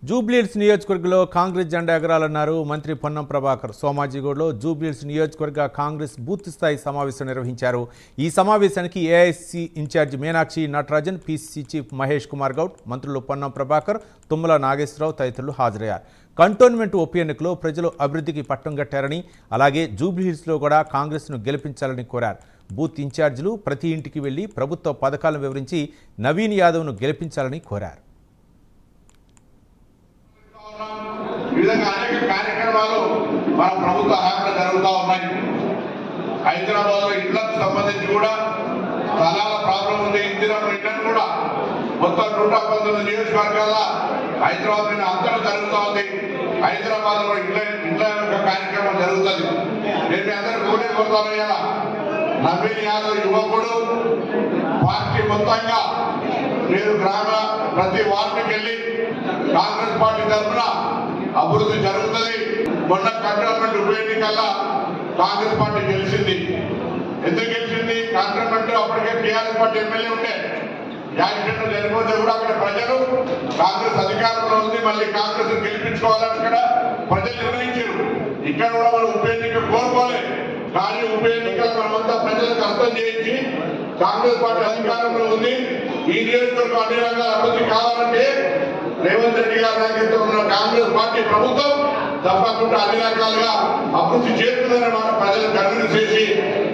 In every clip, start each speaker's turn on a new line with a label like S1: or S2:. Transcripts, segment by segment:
S1: జూబ్లీహిల్స్ నియోజకవర్గంలో కాంగ్రెస్ జెండా ఎగరాలన్నారు మంత్రి పొన్నం ప్రభాకర్. సోమాజిగూడలో జూబ్లీహిల్స్ నియోజకవర్గ కాంగ్రెస్ బూత్ స్థాయి సమావేశం నిర్వహించారు. ఈ సమావేశానికి AIC incharge Meenakshi Natarajan, PCC chief Mahesh Kumar Goud, మంత్రులు పొన్నం ప్రభాకర్, తుమ్మల నాగేశ్వరరావు తదితరులు హాజరయ్యారు. కంటోన్మెంట్ ఉప ఎన్నికలో ప్రజలు అభివృద్ధికి పట్టం కట్టారని, అలాగే జూబ్లీహిల్స్లో కూడా కాంగ్రెస్ను గెలిపించాలని కోరారు. బూత్ ఇన్ఛార్జీలు ప్రతి ఇంటికి వెళ్లి ప్రభుత్వ పథకాలను వివరించి నవీన్ యాదవ్ను గెలిపించాలని కోరారు.
S2: ఈ విధంగా అనేక కార్యక్రమాలు మన ప్రభుత్వ హయాంలో జరుగుతూ ఉన్నాయి. హైదరాబాద్ లో ఇళ్లకు సంబంధించి కూడా స్థలాల ప్రాబ్లం ఉంది. ఇందిరమ్మ ఇళ్లను కూడా మొత్తం 119 నియోజకవర్గాల హైదరాబాద్ మీద అంతటా జరుగుతూ ఉంది. హైదరాబాద్ లో ఇళ్ల యొక్క కార్యక్రమం జరుగుతుంది. నేను మీ అందరూ కోరే కోరుతాను. నవీన్ యాదవ్ యువకుడు, పార్టీ మొత్తంగా మీరు ప్రతి వార్డుకి వెళ్ళి కాంగ్రెస్ పార్టీ తరఫున అభివృద్ధి జరుగుతుంది. మొన్న కంటోన్మెంట్ ఉప ఎన్నికల్లో కాంగ్రెస్ పార్టీ గెలిచింది. ఎందుకు గెలిచింది? కంటోన్మెంట్ అప్పటికే టీఆర్ఎస్ పార్టీ ఎమ్మెల్యే ఉంటే యాక్సిడెంట్ జరిగిపోతే కూడా అక్కడ ప్రజలు కాంగ్రెస్ అధికారంలో ఉంది, మళ్ళీ కాంగ్రెస్ గెలిపించుకోవాలని ఇక్కడ ప్రజలు నిర్ణయించారు. ఇక్కడ కూడా మనం ఉప ఎన్నిక కోరుకోలేదు. కానీ ఉప ఎన్నికలు మనమంతా ప్రజలకు అర్థం చేయించి కాంగ్రెస్ పార్టీ అధికారంలో ఉంది, ఈ నియోజకవర్గం అన్ని రంగాల అభివృద్ధి కావాలంటే రేవంత్ రెడ్డి గారి నాయకత్వంలో ఉన్న కాంగ్రెస్ పార్టీ ప్రభుత్వం తప్పకుండా అన్ని రకాలుగా అభివృద్ధి చేస్తుందనే మాట ప్రజలకు కన్విన్స్ చేసి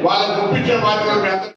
S2: వాళ్ళకు ఒప్పించే బాధ్యత